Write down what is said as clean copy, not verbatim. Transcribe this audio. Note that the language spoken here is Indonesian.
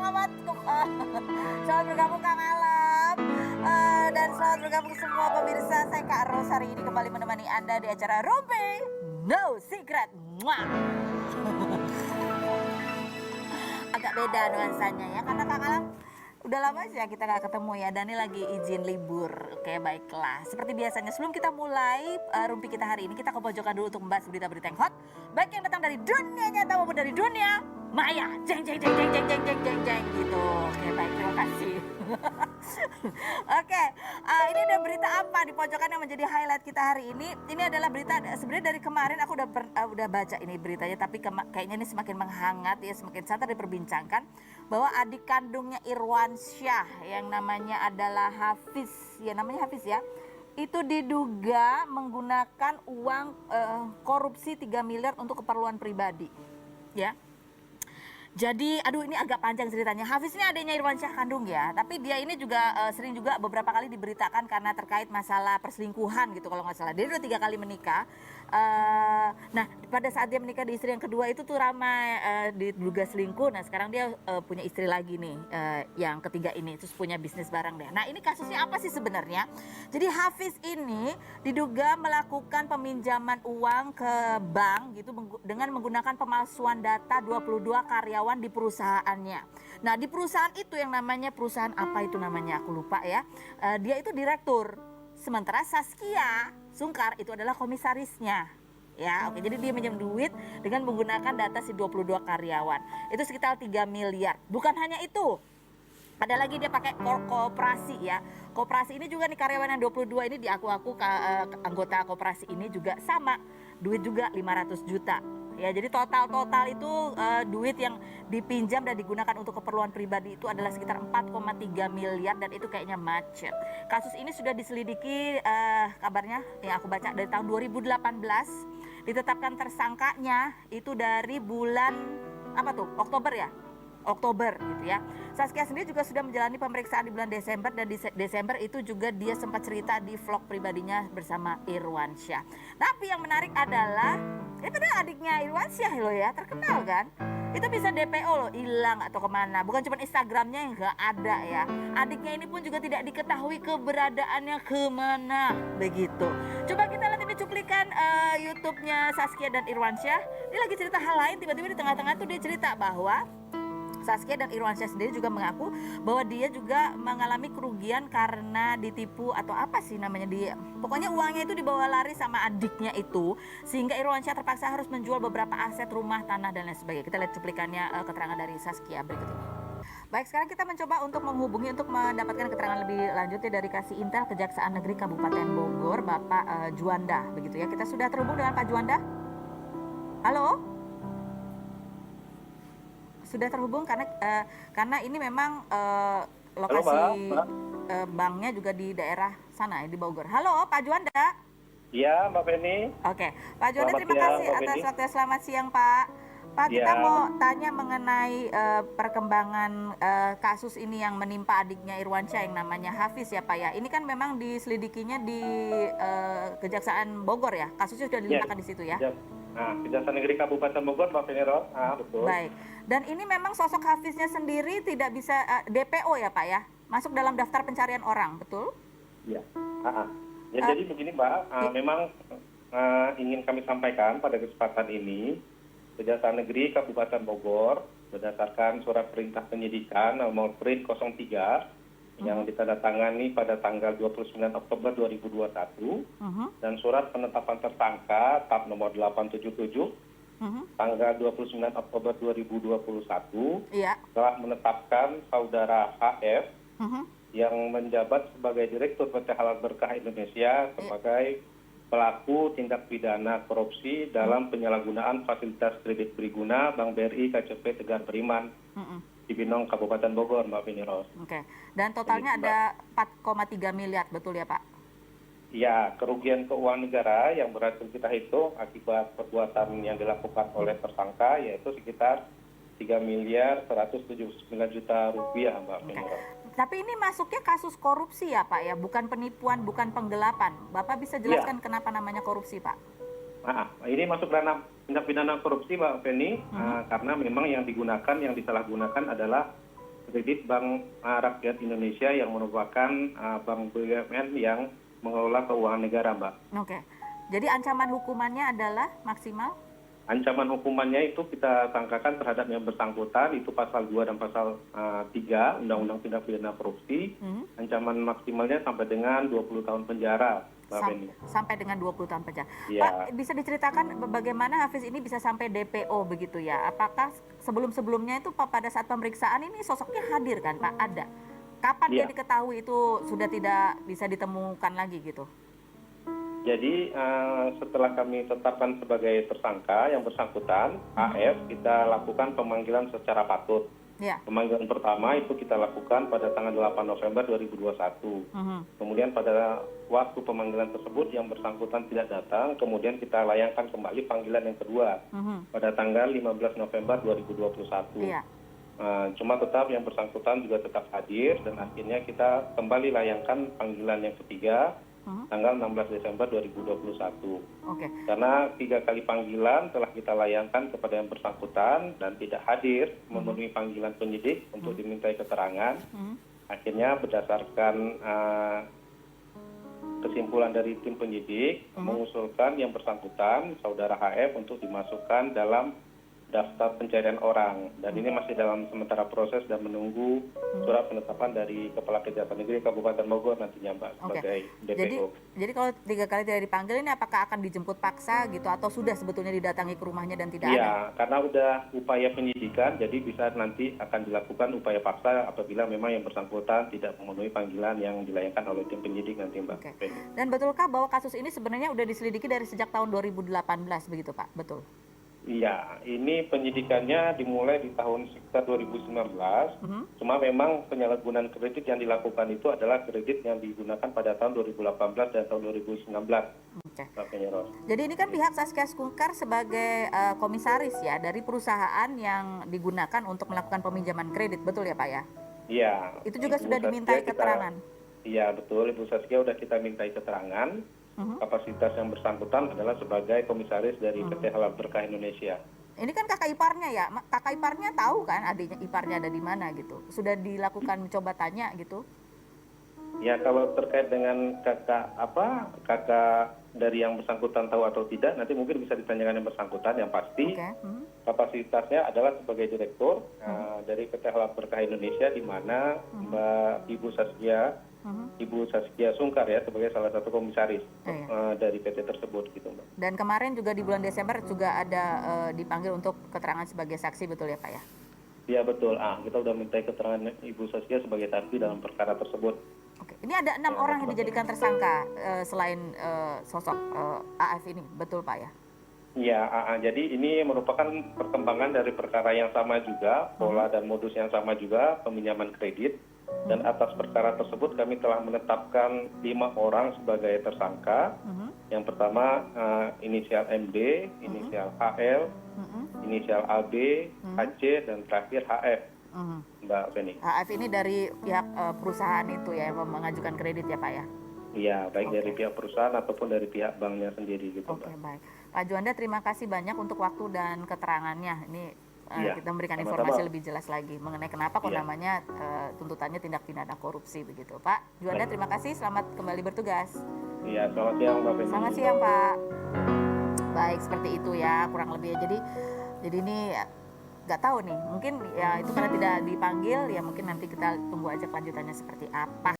selamat selamat bergabung Kang Alam. Dan selamat bergabung semua pemirsa. Saya Kak Ros hari ini kembali menemani Anda di acara Rumpi No Secret. Mwah. Agak beda nuansanya ya, karena Kang Alam udah lama aja kita nggak ketemu ya. Dani lagi izin libur. Oke, baiklah. Seperti biasanya sebelum kita mulai Rumpi kita hari ini, kita ke pojokan dulu untuk membahas berita-berita yang hot, baik yang datang dari dunia nyata maupun dari dunia maya. Jeng jeng jeng jeng jeng jeng jeng jeng jeng gitu. Oke, baik, terima kasih. Oke, ini ada berita apa di pojokan yang menjadi highlight kita hari ini? Ini adalah berita sebenarnya dari kemarin aku udah baca ini beritanya, tapi kayaknya ini semakin menghangat ya, semakin santer diperbincangkan bahwa adik kandungnya Irwansyah yang namanya adalah Hafiz, ya namanya Hafiz ya, itu diduga menggunakan uang korupsi 3 miliar untuk keperluan pribadi, ya. Jadi, aduh ini agak panjang ceritanya. Hafiz ini adiknya Irwansyah kandung ya, tapi dia ini juga sering juga beberapa kali diberitakan karena terkait masalah perselingkuhan gitu kalau nggak salah. Dia udah 3 kali menikah. Nah, pada saat dia menikah di istri yang kedua itu tuh ramai diduga selingkuh. Nah, sekarang dia punya istri lagi nih, yang ketiga ini, terus punya bisnis barang deh. Nah, ini kasusnya apa sih sebenarnya? Jadi Hafiz ini diduga melakukan peminjaman uang ke bank gitu dengan menggunakan pemalsuan data 22 karyawan di perusahaannya. Nah, di perusahaan itu yang namanya perusahaan apa itu namanya aku lupa ya. Dia itu direktur. Sementara Saskia Sungkar itu adalah komisarisnya. Ya, oke. Jadi dia minjem duit dengan menggunakan data si 22 karyawan. Itu sekitar 3 miliar. Bukan hanya itu. Ada lagi dia pakai koperasi ya. Koperasi ini juga nih karyawan yang 22 ini diaku-aku anggota koperasi ini juga sama. Duit juga 500 juta. Ya, jadi total itu duit yang dipinjam dan digunakan untuk keperluan pribadi itu adalah sekitar 4,3 miliar dan itu kayaknya macet. Kasus ini sudah diselidiki kabarnya yang aku baca dari tahun 2018. Ditetapkan tersangkanya itu dari bulan apa tuh? Oktober ya? Oktober gitu ya. Saskia sendiri juga sudah menjalani pemeriksaan di bulan Desember dan di Desember itu juga dia sempat cerita di vlog pribadinya bersama Irwansyah. Tapi yang menarik adalah ini padahal adiknya Irwansyah loh ya, terkenal kan? Itu bisa DPO loh, hilang atau kemana. Bukan cuma Instagramnya yang nggak ada ya. Adiknya ini pun juga tidak diketahui keberadaannya kemana, begitu. Coba kita lihat ini cuplikan YouTube-nya Saskia dan Irwansyah. Dia lagi cerita hal lain, tiba-tiba di tengah-tengah tuh dia cerita bahwa Saskia dan Irwansyah sendiri juga mengaku bahwa dia juga mengalami kerugian karena ditipu atau apa sih namanya dia. Pokoknya uangnya itu dibawa lari sama adiknya itu sehingga Irwansyah terpaksa harus menjual beberapa aset rumah, tanah dan lain sebagainya. Kita lihat cuplikannya keterangan dari Saskia berikut ini. Baik, sekarang kita mencoba untuk menghubungi untuk mendapatkan keterangan lebih lanjutnya dari Kasih Intel Kejaksaan Negeri Kabupaten Bogor, Bapak Juanda, begitu ya. Kita sudah terhubung dengan Pak Juanda. Halo? Sudah terhubung karena ini memang lokasi banknya juga di daerah sana ya, di Bogor. Halo Pak Juanda. Iya Mbak Penny. Oke Pak Juanda, terima kasih atas waktunya. Selamat siang Pak. Pak, kita mau tanya mengenai perkembangan kasus ini yang menimpa adiknya Irwansyah yang namanya Hafiz ya Pak ya. Ini kan memang diselidikinya di Kejaksaan Bogor ya. Kasusnya sudah dilimpahkan di situ ya. Nah, Kejaksaan Negeri Kabupaten Bogor, Mbak Penny. Betul. Baik. Dan ini memang sosok Hafiznya sendiri tidak bisa DPO ya Pak ya? Masuk dalam daftar pencarian orang, betul? Iya. Jadi begini Mbak, memang ingin kami sampaikan pada kesempatan ini, Kejaksaan Negeri Kabupaten Bogor berdasarkan surat perintah penyidikan nomor PRID 03 yang ditandatangani pada tanggal 29 Oktober 2021 dan surat penetapan tersangka TAP nomor 877 tanggal 29 Oktober 2021 telah menetapkan saudara HF yang menjabat sebagai Direktur PT Halal Berkah Indonesia sebagai pelaku tindak pidana korupsi dalam penyalahgunaan fasilitas kredit berguna Bank BRI KCP Tegar Beriman Cibinong Kabupaten Bogor, Mbak Penny. Oke. Dan totalnya ada 4,3 miliar, betul ya Pak? Ya, kerugian keuangan negara yang berhasil kita hitung akibat perbuatan yang dilakukan oleh tersangka yaitu sekitar 3 miliar 179 juta rupiah, Mbak Penny. Tapi ini masuknya kasus korupsi ya Pak ya, bukan penipuan, bukan penggelapan. Bapak bisa jelaskan kenapa namanya korupsi Pak? Ini masuk ranah tindak pidana korupsi Mbak Penny, karena memang yang disalahgunakan adalah kredit Bank Rakyat Indonesia yang merupakan bank BUMN yang mengelola keuangan negara, Mbak. Oke. Jadi ancaman hukumannya adalah maksimal? Ancaman hukumannya itu kita sangkakan terhadap yang bersangkutan, itu pasal 2 dan pasal 3 Undang-Undang Tindak Pidana Korupsi. Ancaman maksimalnya sampai dengan 20 tahun penjara, Mbak Penny. Sampai dengan 20 tahun penjara. Ya. Pak, bisa diceritakan bagaimana Hafiz ini bisa sampai DPO begitu ya? Apakah sebelum-sebelumnya itu Pak pada saat pemeriksaan ini sosoknya hadir kan Pak? Ada. Kapan dia diketahui itu sudah tidak bisa ditemukan lagi gitu? Jadi setelah kami tetapkan sebagai tersangka yang bersangkutan, AF, kita lakukan pemanggilan secara patut. Ya. Pemanggilan pertama itu kita lakukan pada tanggal 8 November 2021. Kemudian pada waktu pemanggilan tersebut yang bersangkutan tidak datang, kemudian kita layangkan kembali panggilan yang kedua pada tanggal 15 November 2021. Iya. Cuma tetap yang bersangkutan juga tetap hadir dan akhirnya kita kembali layangkan panggilan yang ketiga tanggal 16 Desember 2021. Oke. Karena 3 kali panggilan telah kita layangkan kepada yang bersangkutan dan tidak hadir memenuhi panggilan penyidik untuk dimintai keterangan. Akhirnya berdasarkan kesimpulan dari tim penyidik mengusulkan yang bersangkutan, saudara HF, untuk dimasukkan dalam daftar pencarian orang, dan ini masih dalam sementara proses dan menunggu surat penetapan dari Kepala Kejaksaan Negeri Kabupaten Bogor nantinya, Mbak, sebagai DPO. Jadi kalau 3 kali tidak dipanggil ini apakah akan dijemput paksa gitu atau sudah sebetulnya didatangi ke rumahnya dan tidak ada? Iya, karena udah upaya penyidikan, jadi bisa nanti akan dilakukan upaya paksa apabila memang yang bersangkutan tidak memenuhi panggilan yang dilayangkan oleh tim penyidik nanti, Mbak. Oke. Dan betulkah bahwa kasus ini sebenarnya udah diselidiki dari sejak tahun 2018 begitu Pak? Betul? Iya, ini penyidikannya dimulai di tahun sekitar 2019. Cuma memang penyalahgunaan kredit yang dilakukan itu adalah kredit yang digunakan pada tahun 2018 dan tahun 2019. Oke. Ros. Jadi ini kan pihak Saskia Sungkar sebagai komisaris ya dari perusahaan yang digunakan untuk melakukan peminjaman kredit, betul ya Pak ya? Iya. Itu juga sudah dimintai keterangan? Iya, betul. Ibu Saskia sudah kita mintai keterangan. Kapasitas yang bersangkutan adalah sebagai komisaris dari PT Halal Berkah Indonesia. Ini kan kakak iparnya ya, kakak iparnya tahu kan adiknya iparnya ada di mana gitu. Sudah dilakukan coba tanya gitu. Ya, kalau terkait dengan kakak dari yang bersangkutan tahu atau tidak, nanti mungkin bisa ditanyakan yang bersangkutan. Yang pasti kapasitasnya adalah sebagai direktur dari PT Halal Berkah Indonesia, di mana Ibu Saskia Sungkar ya sebagai salah satu komisaris dari PT tersebut gitu, Mbak. Dan kemarin juga di bulan Desember juga ada dipanggil untuk keterangan sebagai saksi, betul ya Pak ya? Iya betul. Kita udah minta keterangan Ibu Saskia sebagai saksi dalam perkara tersebut. Oke. Ini ada 6 orang yang dijadikan tersangka selain sosok AF ini, betul Pak ya? Iya, jadi ini merupakan perkembangan dari perkara yang sama juga, pola dan modus yang sama juga, peminjaman kredit. Dan atas perkara tersebut kami telah menetapkan 5 orang sebagai tersangka. Yang pertama inisial MD, inisial HL, inisial AB, HC, dan terakhir HF, Mbak Feni. HF ini dari pihak perusahaan itu ya yang mengajukan kredit ya Pak ya? Iya, baik dari pihak perusahaan ataupun dari pihak banknya sendiri gitu, Mbak. Oke, baik. Pak Juanda, terima kasih banyak untuk waktu dan keterangannya. Ini kita memberikan informasi lebih jelas lagi mengenai kenapa kok namanya tuntutannya tindak pidana korupsi begitu. Pak Juanda, terima kasih. Selamat kembali bertugas. Iya, selamat siang Mbak Feni. Selamat siang Pak. Baik, seperti itu ya kurang lebih. Jadi ini nggak tahu nih, mungkin ya itu karena tidak dipanggil, ya mungkin nanti kita tunggu aja kelanjutannya seperti apa